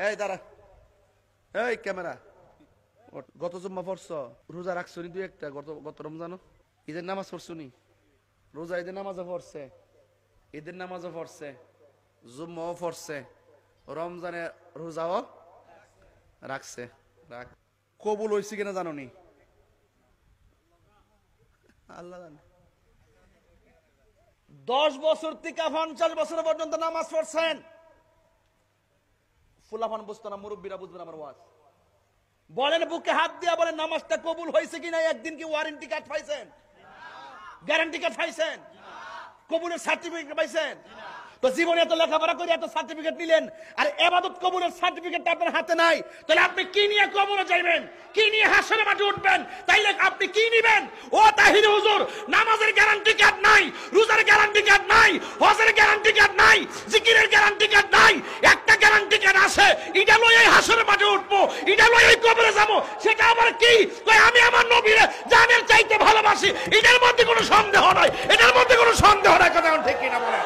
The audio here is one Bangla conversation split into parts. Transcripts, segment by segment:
এই দাঁড়া, এই ক্যামেরা। গত জুম্মা পড়ছ, রোজা রাখছো নি? দুই একটা গত রমজানো ঈদের নামাজ পড়ছো নি? রোজা ঈদের নামাজও পড়ছে, ঈদের নামাজও পড়ছে, জুম্মাও পড়ছে, রমজানে রোজাও রাখছে। রাখ, কবুল হয়েছে কিনা জানো নি? আল্লাহ জানে। 10 বছর থেকে 50 বছর পর্যন্ত নামাজ পড়ছেন। ফুলাফান বুঝতো না, মুরব্বীরা বুঝবেন আমার ওয়াজ। বলেন বুকে হাত দিয়া বলেন, নামাজটা কবুল হয়েছে কিনা একদিন কি ওয়ারেন্টি কার্ড পাইছেন? গ্যারান্টি কার্ড পাইছেন? কবুলের সার্টিফিকেট পাইছেন? তো জীবনে এত লেখাপড়া করে এত সার্টিফিকেট নিলেন, আর ইবাদত কবুলের সার্টিফিকেট আপনার হাতে নাই, তাহলে আপনি কি নিয়ে কবরে যাবেন? কি নিয়ে হাসরের মাঠে উঠবেন? তাইলে আপনি কি নিবেন? ও তাহির হুজুর, নামাজের গ্যারান্টি কার্ড নাই, রোজার গ্যারান্টি কার্ড নাই, হজের গ্যারান্টি কার্ড নাই, জিকিরের গ্যারান্টি কার্ড নাই, একটা গ্যারান্টি কার্ড আছে, এটা লইয়াই হাসরের মাঠে উঠবো, এটা লইয়াই কবরে যাবো। সেটা আবার কি? আমি আমার নবীরে জানের চাইতে ভালোবাসি, এটার মধ্যে কোনো সন্দেহ নাই, এটার মধ্যে কোনো সন্দেহ নাই। কথা ঠিক কিনা বলেন?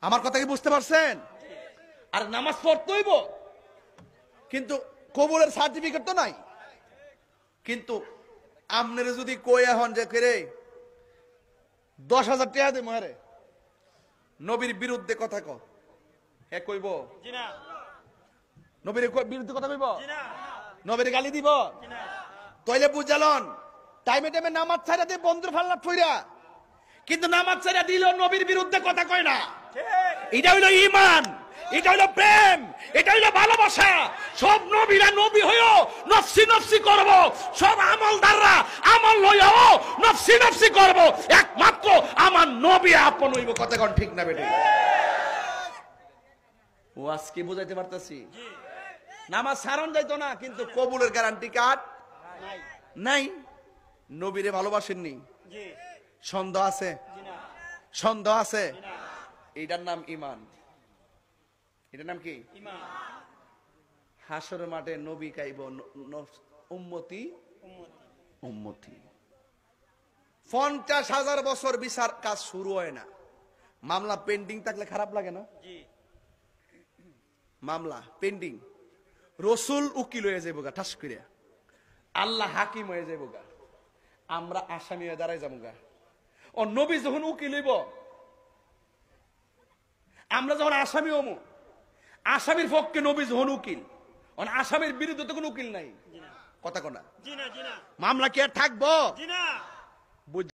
আমার কথা কি বুঝতে পারছেন? আর নামাজ পড়তেইব, কিন্তু কবুলের সার্টিফিকেট তো নাই। কিন্তু আপনারে যদি কই এখন যে করে 10,000 টাকা দেব, আরে নবীর বিরুদ্ধে কথা ক, হে কইব? নবীর বিরুদ্ধে কথা কইব? নবীর গালি দিব? তাইলে বুঝালন টাইমে টাইমে নামাজ ছাড়া দিয়ে বন্ধুর ফাল্লা ফইরা, কিন্তু নামাজ ছাড়া দিল নবীর বিরুদ্ধে কথা কয় না। এটা হইল ঈমান, এটা হইল প্রেম, এটা হইল ভালোবাসা। সব নবীরা নবী হইও নফসি নফসি করব, সব আমলদাররা আমল লইও নফসি নফসি করব, একমাত্র আমার নবী আপন হইব। কথা কোন ঠিক না বেটি? ও আজকে বুঝাইতে পারতাছি? নামাজ সারণ যাইতো না, কিন্তু কবুলের গ্যারান্টি কার্ড নাই। নবীরে ভালোবাসেননি, সন্দেহ আছে, সন্দেহ আছে। এটার নাম ঈমান। এটার নাম কি? হাসরের মাঠে নবী কাইব উম্মতি উম্মতি। 50,000 বছর বিচার কাজ শুরু হয় না। মামলা পেন্ডিং থাকলে খারাপ লাগে না? মামলা পেন্ডিং, রসুল উকিল হয়ে যাইব গা ঠাস করে, আল্লাহ হাকিম হয়ে যাইব গা, আমরা আসামি হয়ে দাঁড়াই যাবো গা। ও নবী যখন উকিল হইব, আমরা যখন আসামি হমু, আসামির পক্ষে নবী যখন উকিল, আসামির বিরুদ্ধে তো কোনো উকিল নাই। কথা কোনা মামলা কি আর থাকবো?